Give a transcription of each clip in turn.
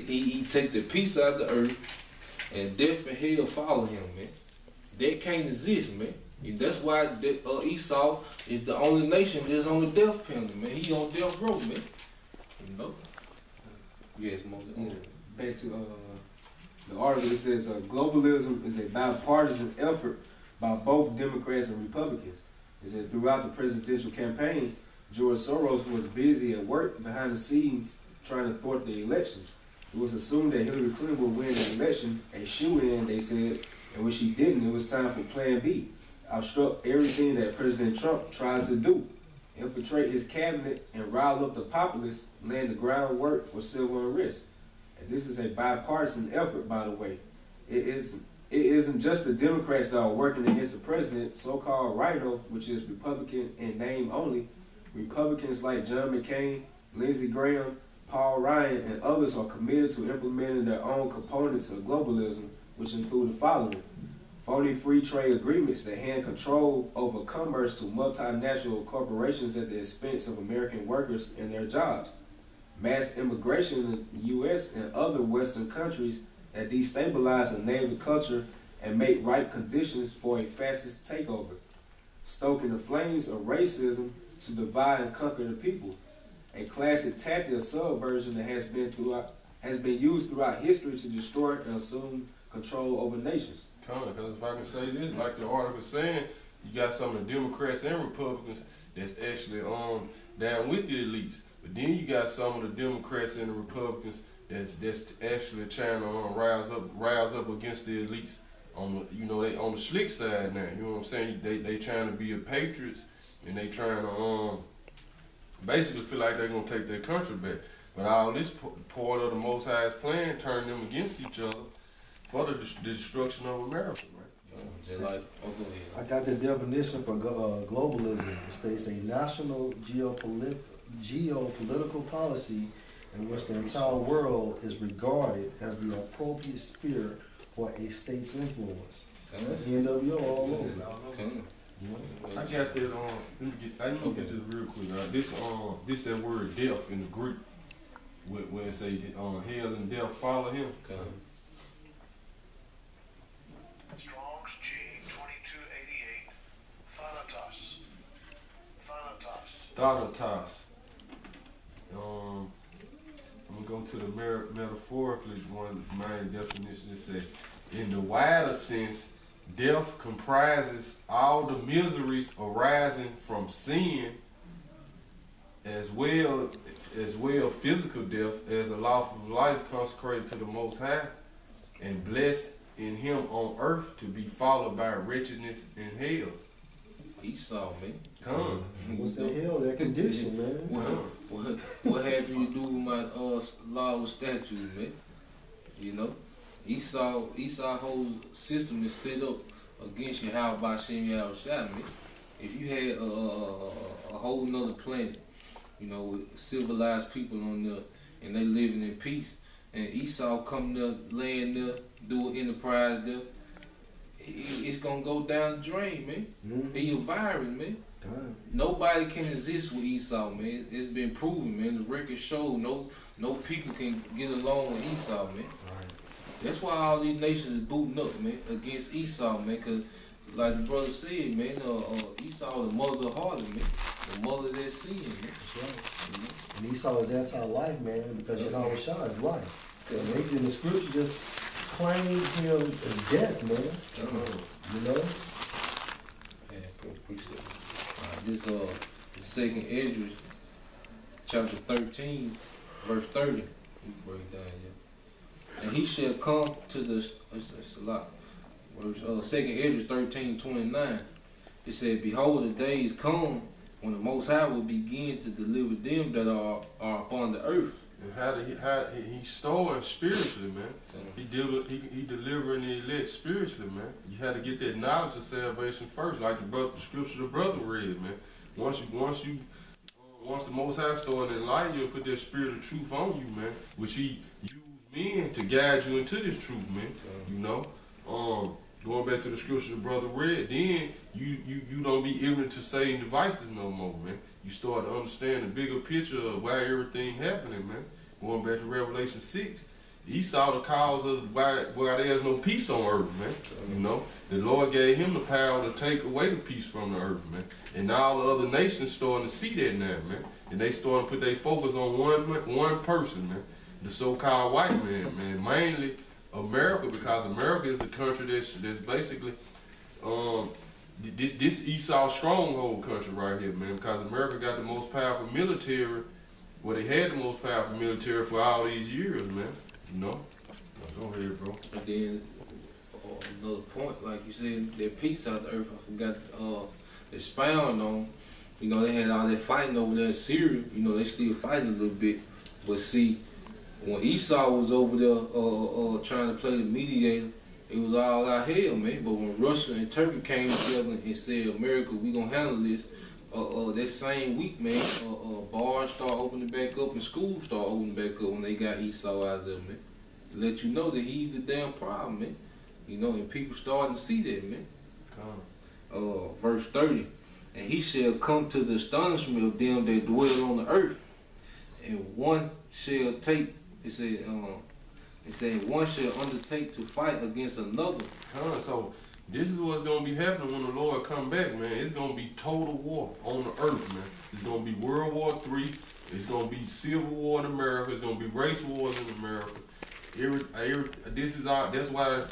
he take the peace out of the earth, and death and hell follow him, man. That can't exist, man. And that's why Esau is the only nation that's on the death penalty, man. He on death row, man. You know? Yes, Moses. Back to the article, it says globalism is a bipartisan effort by both Democrats and Republicans. It says throughout the presidential campaign, George Soros was busy at work behind the scenes trying to thwart the election. It was assumed that Hillary Clinton would win the election, a shoe-in, they said, and when she didn't, it was time for Plan B. Obstruct everything that President Trump tries to do, infiltrate his cabinet and rile up the populace, laying the groundwork for civil unrest. And this is a bipartisan effort, by the way. It isn't just the Democrats that are working against the president, so-called Rhino, which is Republican in name only. Republicans like John McCain, Lindsey Graham, Paul Ryan, and others are committed to implementing their own components of globalism, which include the following: phony free trade agreements that hand control over commerce to multinational corporations at the expense of American workers and their jobs; mass immigration in the U.S. and other Western countries that destabilize a native culture and make ripe conditions for a fascist takeover; stoking the flames of racism to divide and conquer the people, a classic tactic of subversion that has been used throughout history to destroy and assume control over nations. Because if I can say this, like the article was saying, you got some of the Democrats and Republicans that's actually down with the elites, but then you got some of the Democrats and the Republicans that's actually trying to rise up against the elites on the, they on the slick side now. You know what I'm saying? They trying to be a patriots, and they trying to basically feel like they're gonna take their country back. But all this part of the Most High's plan turn them against each other for the destruction of America, right? Just like, I got the definition for globalism. It states a national geopolitical policy in which the entire world is regarded as the appropriate sphere for a state's influence. That's NWO all over. I got that I need to get this real quick. This that word death in the Greek, where it say hell and death follow him. Strong's G 2288 Thanatos. Thanatos. I'm gonna go to the metaphorically one of the main definitions. It say, in the wider sense, death comprises all the miseries arising from sin, as well physical death as a lawful life consecrated to the Most High and blessed in Him on earth, to be followed by wretchedness in hell. Esau, man. Come. What's the hell, that condition, man? What have you to do with my law with statutes, man? You know? Esau whole system is set up against you. How about Shem Yahushua, man? If you had a whole nother planet, with civilized people on there, and they living in peace, and Esau come there, laying there, do an enterprise there, it's gonna go down the drain, man. The environment, man. Nobody can exist with Esau, man. It's been proven, man. The record show no people can get along with Esau, man. That's why all these nations is booting up, man, against Esau, man. Cause like the brother said, man, Esau the mother of harlot, man. The mother of that sin, man. That's right. And Esau is anti-life, man, because Yahushua is life. And they in the scripture just claim him as death, man. This second Esdras, chapter 13, verse 30. We break it down here. And he shall come to the, it's a lot. Second Esdras 13:29. It said, behold, the days come when the Most High will begin to deliver them that are upon the earth. And how he storing spiritually, man. He delivering the elect spiritually, man. You had to get that knowledge of salvation first, like the scripture the brother read, man. Once the Most High started to enlighten you and put that spirit of truth on you, man, which He used men to guide you into this truth, man. Going back to the scripture the brother read, then you don't be ignorant to Satan devices no more, man. You start to understand the bigger picture of why everything happening, man. Going back to Revelation 6, Esau the cause of why there's no peace on earth, man. You know, the Lord gave him the power to take away the peace from the earth, man. And all the other nations starting to see that now, man. And they starting to put their focus on one person, man. The so-called white man, man. Mainly America, because America is the country that's basically this Esau stronghold country right here, man. Because America got the most powerful military. Well, they had the most powerful military for all these years, man. You know? Go ahead, bro. And then another point, like you said, that peace out the earth, I forgot expound on. You know, they had all that fighting over there in Syria. You know, they still fighting a little bit. But see, when Esau was over there trying to play the mediator, it was all out hell, man. But when Russia and Turkey came together and said, America, we gonna handle this, that same week, man, bars start opening back up and schools start opening back up when they got Esau out there, man. To let you know that he's the damn problem, man. You know, and people starting to see that, man. Verse 30. And he shall come to the astonishment of them that dwell on the earth, and one shall take, it said one shall undertake to fight against another. So this is what's gonna be happening when the Lord come back, man. It's gonna be total war on the earth, man. It's gonna be World War III. It's gonna be civil war in America. It's gonna be race wars in America. That's why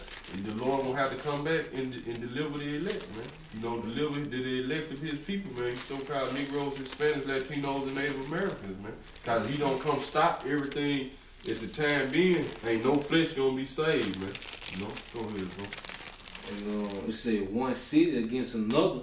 the Lord gonna have to come back and deliver the elect, man. You know, deliver the elect of his people, man. So-called Negroes, Hispanics, Latinos, and Native Americans, man. Cause if he don't come stop everything at the time being, ain't no flesh gonna be saved, man. You know, go ahead, bro. And it said one city against another,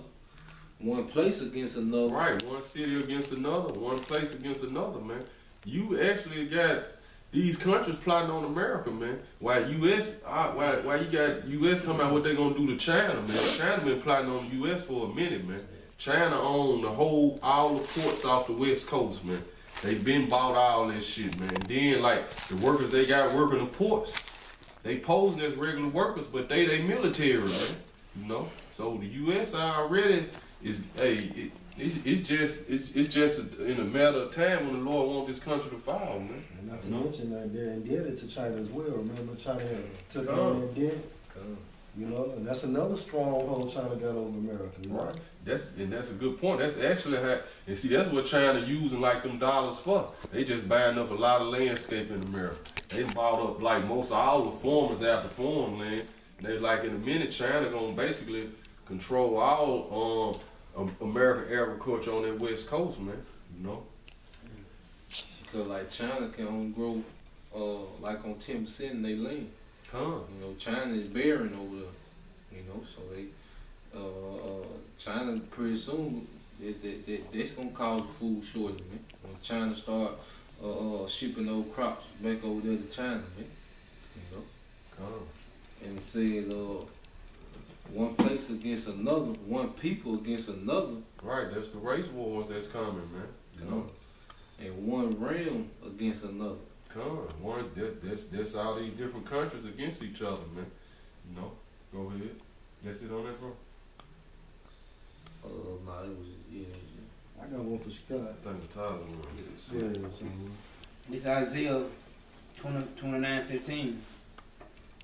one place against another. Right, one city against another, one place against another, man. You actually got these countries plotting on America, man. Why you got U.S. talking about what they gonna do to China, man. China been plotting on the U.S. for a minute, man. China own all the ports off the West Coast, man. They been bought all that shit, man. Then like the workers they got working the ports, they posing as regular workers, but they military, man. You know. So the U.S. already is it's just in a matter of time when the Lord wants this country to fall, man. And not to mention that they're indebted to China as well. Remember, China took on their debt. You know, and that's another stronghold China got over America. You know? Right. That's a good point. That's actually how, and see, that's what China using like them dollars for. They just buying up a lot of landscape in America. They bought up like most of all the farmers after farmland. They like in a minute China gonna basically control all American agriculture on that West Coast, man. You know. Because like China can only grow like on 10% in their land. You know, China is barren over there. You know, so China pretty soon that's gonna cause a food shortage, man. When China start shipping those crops back over there to China, man. You know. And it says one place against another, one people against another. Right, that's the race wars that's coming, man. You know. And one realm against another. That's all these different countries against each other, man. You know, go ahead. That's it on that, bro. Nah, it was I got one for Scott. I think the title was This Isaiah 29:15.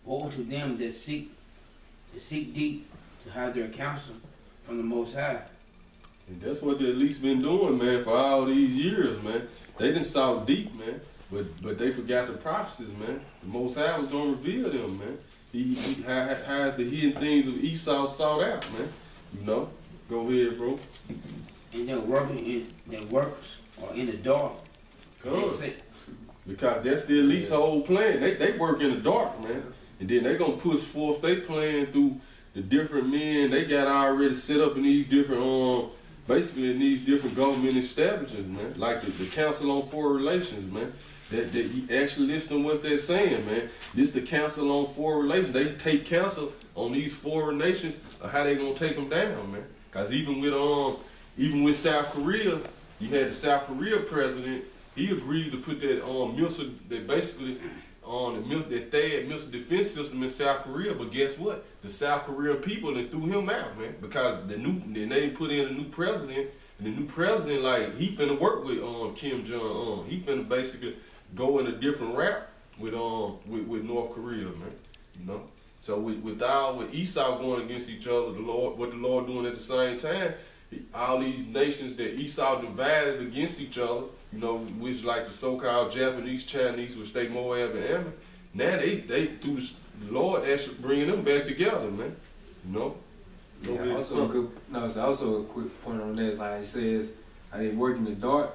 Woe to them that seek deep to hide their counsel from the Most High. And that's what they at least been doing, man, for all these years, man. They done saw deep, man. But they forgot the prophecies, man. The Most High was gonna reveal them, man. He has the hidden things of Esau sought out, man. You know? Go ahead, bro. And their works are in the dark. Because that's the elite's whole plan. They work in the dark, man. And then they gonna push forth their plan through the different men they got already set up in these different basically in these different government establishments, man. Like the Council on Foreign Relations, man. That you actually listen to what they're saying, man. This the Council on Foreign Relations. They take counsel on these foreign nations of how they gonna take them down, man. Cause even with South Korea, you had the South Korea president. He agreed to put that missile, that basically that THAAD missile defense system in South Korea. But guess what? The South Korean people they threw him out, man, because they put in a new president, and the new president like he finna work with Kim Jong Un. He finna basically go in a different route with North Korea, man. You know. So with Esau going against each other, what the Lord doing at the same time, all these nations that Esau divided against each other, you know, which like the so-called Japanese, Chinese, which they Moab and Ammon, now they through the Lord actually bringing them back together, man. You know. Yeah, it's also a quick point on that. Is like it says how they work in the dark.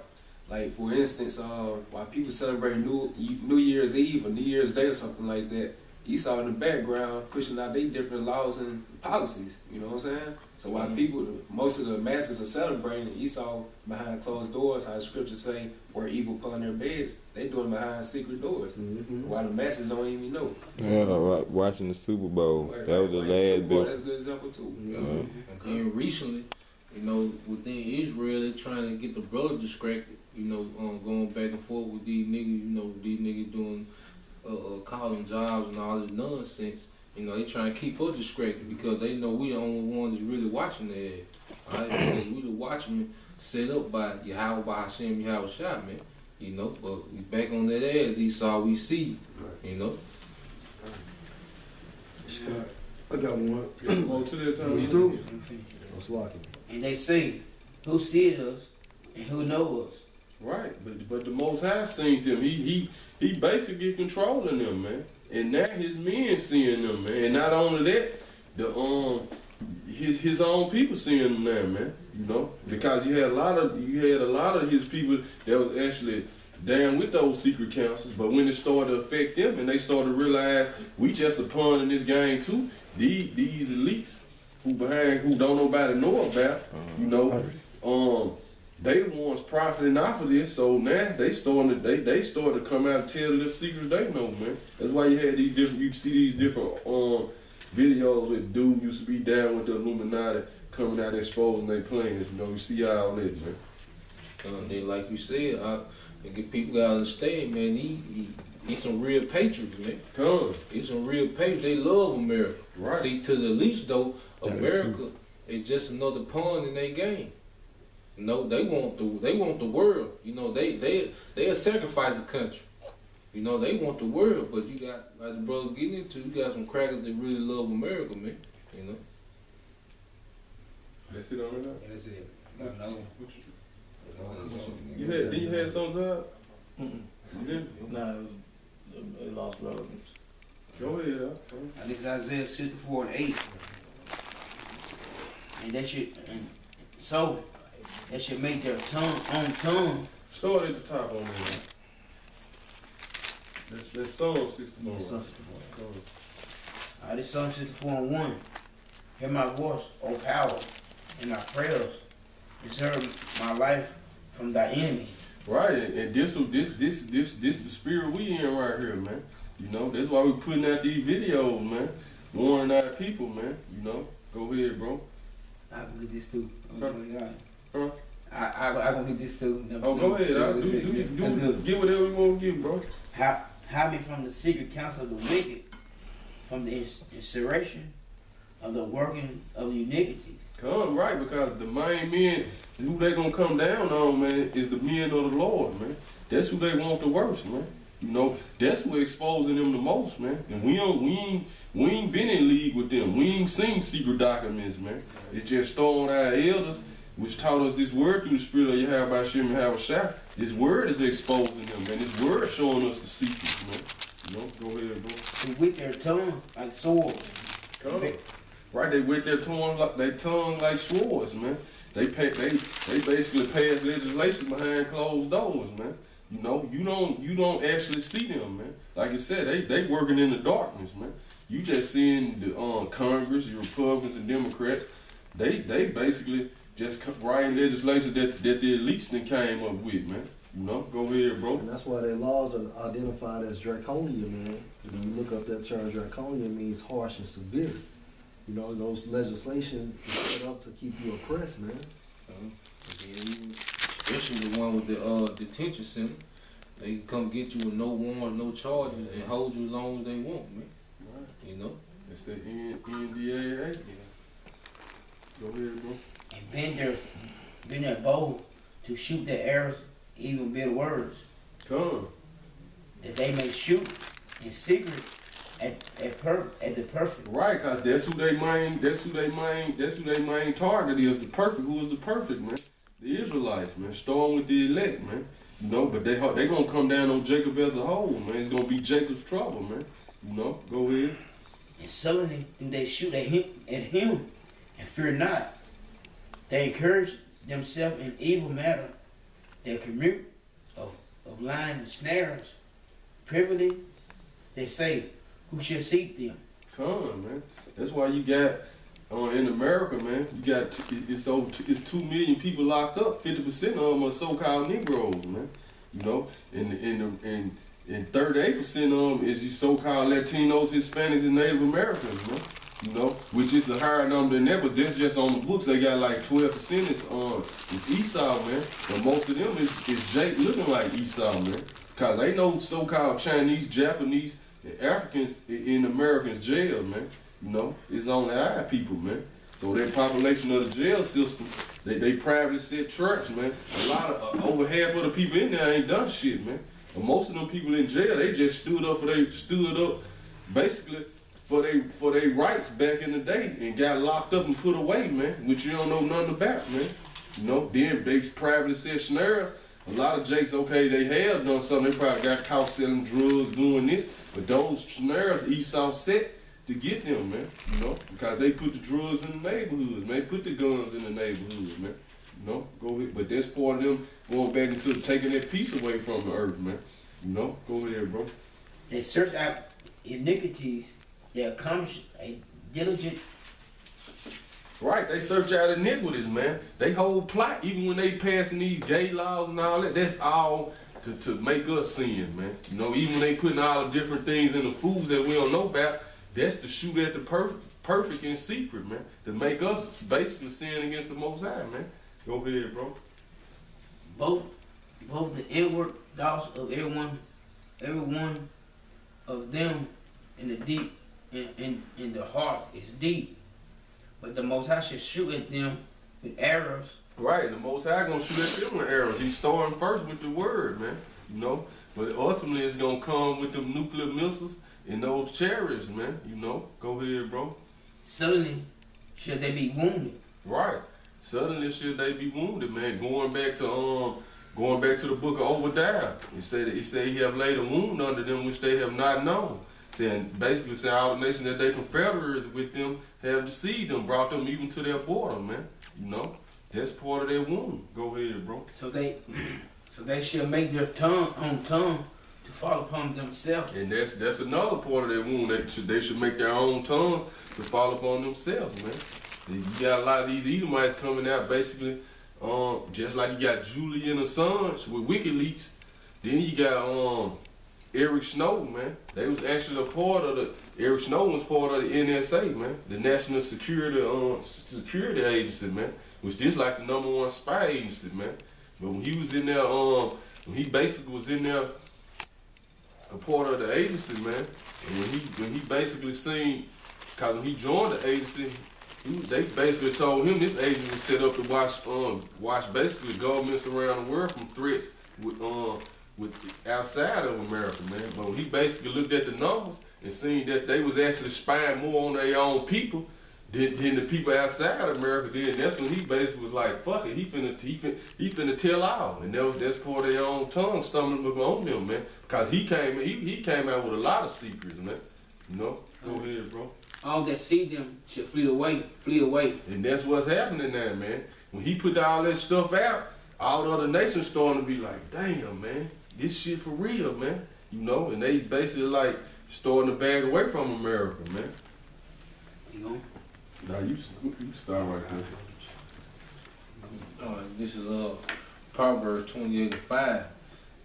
Like for instance, while people celebrate New Year's Eve or New Year's Day or something like that, Esau in the background pushing out their different laws and policies. You know what I'm saying? So while most of the masses are celebrating, Esau behind closed doors, how the scriptures say, where evil upon their beds, they doing behind secret doors. While the masses don't even know. Yeah, right. Watching the Super Bowl. That was the last bit. That's a good example too. And recently, you know, within Israel, they're trying to get the brothers distracted. You know, going back and forth with these niggas. You know, these niggas doing calling jobs and all this nonsense. You know, they trying to keep us distracted because they know we the only ones that's really watching their ass. Alright, because we the watchmen set up by Yahweh, by Hashem, Yahweh Shah, man. You know, but we back on that ass, Esau, we see. You know. Scott, I got one. Go to that time. You through? Let's lock it. And they say, who sees us and who knows us? Right, but the Most High seen them. He basically controlling them, man. And now his men seeing them, man. And not only that, his own people seeing them now, man. You know, because you had a lot of his people that was actually down with those secret councils. But when it started to affect them, and they started to realize we just a pawn in this game too. These elites who don't nobody know about, you know, they the ones profiting off of this. So now they started to come out and tell the secrets they know, man. That's why you had these different. You see these different videos with dude used to be down with the Illuminati coming out exposing their plans. You know, you see all that, man. Then, like you said, people gotta understand, man. He's some real patriots, man. He's some real patriots. They love America. Right. See, to the least though, America is just another pawn in their game. You know, they want the world. You know, they'll sacrifice the country. You know, they want the world, but you got, like the brother getting into, you got some crackers that really love America, man. You know. That's it on that. Yeah, that's it. Got another one. You had something up? You did? No, it lost relevance. Go ahead. And this is Isaiah 64 and 8. And that should make their tongue. Start at the top on there. That's Psalm 64. Yeah, Psalm 64. This Psalm 64 and 1. Hear my voice, O power, and my prayers. Preserve my life from thy enemy. Right, and this the spirit we in right here, man. You know, that's why we putting out these videos, man. Warning our people, man. You know, go ahead, bro. I can get this too. Oh my God. Huh? I can get this too. No, go ahead. Get whatever you want to give, bro. Hide me from the secret counsel of the wicked, from the insurrection of the working of the iniquity. Come, right, because the main men who they gonna come down on, man, is the men of the Lord, man. That's who they want the worst, man. You know, that's who exposing them the most, man. And we ain't been in league with them. We ain't seen secret documents, man. It's just throwing our elders, which taught us this word through the spirit of Yahweh Shem Yahweh Shah. This word is exposing them, man. This word is showing us the secrets, man. You know, go ahead, bro. And with their tongue like swords. Come. Right, they with their tongue like swords, man. They basically pass legislation behind closed doors, man. You know, you don't actually see them, man. Like I said, they working in the darkness, man. You just seeing the Congress, the Republicans and Democrats. They basically just writing legislation that the elites then came up with, man. You know, go ahead, bro. And that's why their laws are identified as draconian, man. When you look up that term, draconian means harsh and severe. You know, those legislation is set up to keep you oppressed, man. Especially the one with the detention center. They can come get you with no warrant, no charges, and hold you as long as they want, man. Right. You know? That's the NDAA. Go ahead, bro. And bend their bow to shoot their arrows, even bitter words. Come. that they may shoot in secret at the perfect. Right, cause that's who they main target is. The perfect. Who is the perfect, man? The Israelites, man. Starting with the elect, man. You know, but they gonna come down on Jacob as a whole, man. It's gonna be Jacob's trouble, man. You know, go ahead. And suddenly do they shoot at him, and fear not. They encourage themselves in evil matter. They commute of lying and snares. Privily, they say, who shall seek them? Come, man. That's why you got in America, man. You got it's 2 million people locked up. 50% of them are so-called Negroes, man. You know, and 38% of them is you so-called Latinos, Hispanics, and Native Americans, man. You know, which is a higher number than that, but that's just on the books. They got like 12% is Esau, man. But most of them is Jake looking like Esau, man. Cause they know so-called Chinese, Japanese, and Africans in Americans' jail, man. You know, it's only our people, man. So that population of the jail system, they privately set traps, man. A lot of over half of the people in there ain't done shit, man. But most of them people in jail, they just stood up basically for their rights back in the day and got locked up and put away, man, which you don't know nothing about, man. You know, then they privately set snares. A lot of jakes, okay, they have done something. They probably got caught selling drugs, doing this, but those snares Esau set to get them, man. You know, because they put the drugs in the neighborhoods, man. They put the guns in the neighborhoods, man. You know, go ahead. But that's part of them going back into taking that peace away from the earth, man. You know, go ahead, bro. They search out iniquities. They accomplish a diligent. Right, they search out iniquities, man. They whole plot, even when they passing these gay laws and all that, that's all to make us sin, man. You know, even when they putting all the different things in the foods that we don't know about, that's to shoot at the perfect in secret, man. To make us basically sin against the Most High, man. Go ahead, bro. Both the inward thoughts of every one of them in the deep, in the heart is deep. But the Most High should shoot at them with arrows. Right, the Most High gonna shoot at them with arrows. He's starting first with the word, man. You know, but ultimately it's gonna come with them nuclear missiles and those chariots, man. You know, go ahead, bro. Suddenly, should they be wounded? Right. Suddenly, should they be wounded, man? Going back to the book of Obadiah, he said he have laid a wound under them which they have not known. Basically saying all the nations that they confederated with them have deceived them, brought them even to their border, man. You know, that's part of their wound. Go ahead, bro. So they shall make their tongue to fall upon themselves. And that's another part of their wound. They should make their own tongues to fall upon themselves, man. You got a lot of these Edomites coming out, basically, just like you got Julie and the Sons with WikiLeaks. Then you got Eric Snowden, man. They was actually Eric Snowden was part of the NSA, man, the National Security Agency, man, which is like the #1 spy agency, man. But when he was in there, when he basically was in there, a part of the agency, man, and when he basically seen, cause when he joined the agency, they basically told him this agency was set up to watch basically governments around the world from threats with outside of America, man. But when he basically looked at the numbers and seen that they was actually spying more on their own people than the people outside of America did, that's when he basically was like, fuck it, he finna tell all. And that's part of their own tongue stumbling on them, man. Because he came out with a lot of secrets, man. You know? Go ahead, bro. All that see them should flee away. And that's what's happening now, man. When he put all that stuff out, all the other nations starting to be like, damn, man, this shit for real, man. You know, and they basically like starting to back away from America, man. You know? Now you start right there. This is Proverbs 28:5.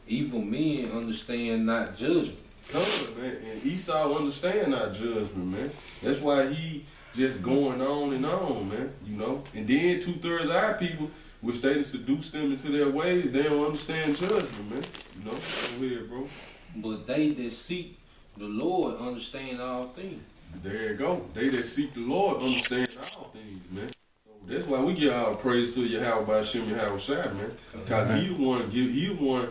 Evil men understand not judgment. Come, man. And Esau understand not judgment, man. That's why he just going on and on, man. You know? And then 2/3 of our people, which they done seduce them into their ways, they don't understand judgment, man. You know? Go ahead, bro. But they that seek the Lord understand all things. There you go. They that seek the Lord understand all things, man. So that's why we give our praise to Yahweh by Hashem Yahweh Shai, man. Because he the one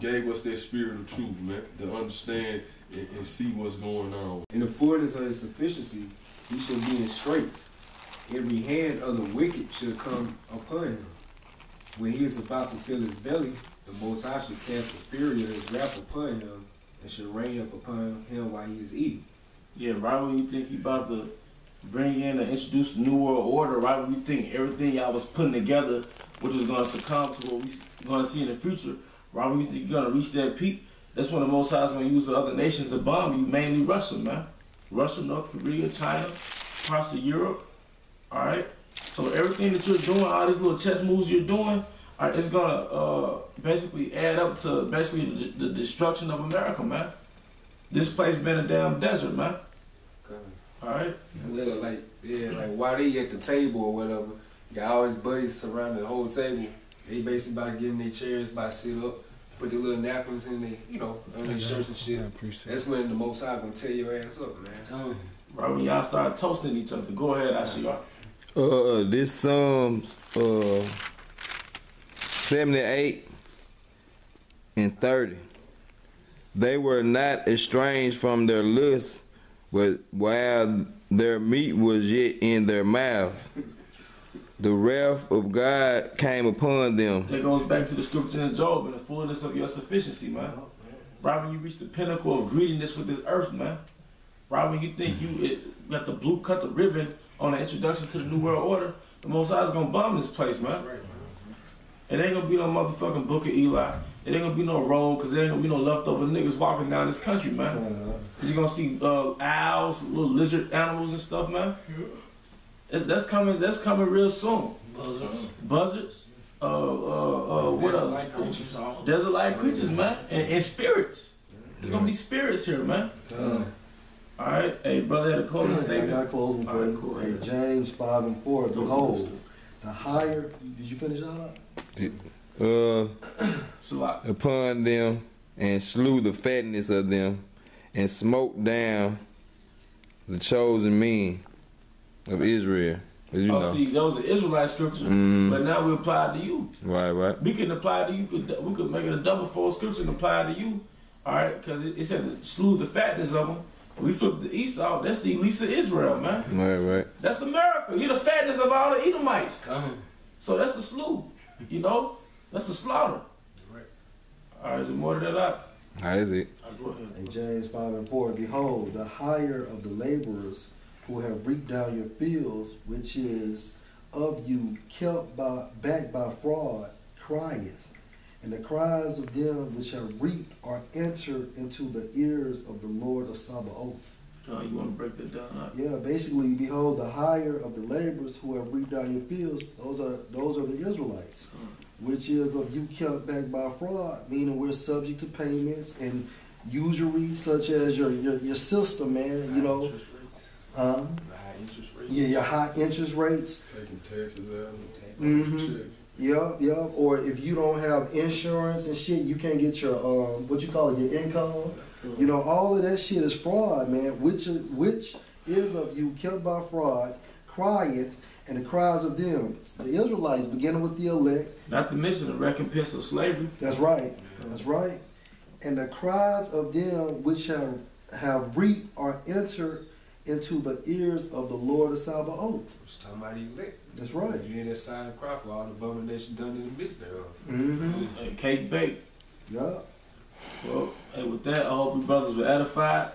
gave us that spirit of truth, man, to understand and see what's going on. In the fullness of his sufficiency, he shall be in straits. Every hand of the wicked shall come upon him. When he is about to fill his belly, the Most High shall cast the fury of his wrath upon him, and shall rain up upon him while he is eating. Yeah, right when you think you about to bring in and introduce the New World Order, right when you think everything y'all was putting together, which is going to succumb to what we're going to see in the future, right when you think you're going to reach that peak, that's when the Most High is going to use the other nations to bomb you, mainly Russia, man. Russia, North Korea, China, parts of Europe, all right? So everything that you're doing, all these little chess moves you're doing, all right, it's going to basically add up to basically the destruction of America, man. This place been a damn desert, man. All right? So like while they at the table or whatever, got all his buddies surrounding the whole table. They basically about to get in their chairs, about to sit up, put their little napkins in their, on their shirts and shit. That's when the Most High gonna tear your ass up, man. Right when y'all start toasting each other. Go ahead, I see y'all. This Psalms 78 and 30. They were not estranged from their lust, but while their meat was yet in their mouths, the wrath of God came upon them. That goes back to the scripture in Job and the fullness of your sufficiency, man. Right when you reach the pinnacle of greediness with this earth, man. Right when you think you got the blue cut the ribbon on the introduction to the New World Order, the Most High is gonna bomb this place, man. It ain't gonna be no motherfucking Book of Eli. It ain't gonna be no road, cause there ain't gonna be no leftover niggas walking down this country, man. Cause you're gonna see owls, little lizard animals and stuff, man. That's coming real soon. Buzzards. What else? Desert-like creatures, man. And spirits. There's gonna be spirits here, man. All right, hey brother, had a closing statement. I got closing for you. Hey, James 5 and 4. Behold, the higher. Did you finish that up? Upon them, and slew the fatness of them, and smote down the chosen men of Israel. As you know. See, that was the Israelite scripture, but now we apply it to you. Right. We can apply it to you. We could make it a double fold scripture and apply it to you. All right, because it said slew the fatness of them. We flip the Esau. That's the elite of Israel, man. Right. That's America. You're the fatness of all the Edomites. So that's the slew. That's the slaughter. Right. All right, is there more to that? That is it. Go ahead. Hey, James 5 and 4. Behold, the hire of the laborers who have reaped down your fields, which is of you kept back by fraud, crieth. And the cries of them which have reaped are entered into the ears of the Lord of Sabaoth. John, you want to break that down? Huh? Yeah, basically, behold, the hire of the laborers who have reaped down your fields, those are the Israelites, which is of you kept back by fraud, meaning we're subject to payments and usury, such as your sister, man, High interest rates. Yeah, your high interest rates. Taking taxes out and checks. Yeah. Or if you don't have insurance and shit, you can't get your what you call it, your income. All of that shit is fraud, man. Which is of you kept by fraud, crieth, and the cries of them, the Israelites, beginning with the elect. Not to mention the recompense of slavery. That's right. That's right. And the cries of them which have reaped are entered into the ears of the Lord of Sabaoth. It's talking about the elect. That's right. You in that silent cry for all the abomination done in the midst thereof. And cake baked. Yeah. Well, hey, with that, I hope you brothers were edified.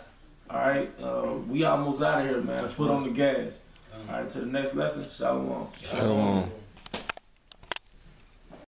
All right, we almost out of here, man. Foot on the gas. All right, to the next lesson. Shalom. Shalom.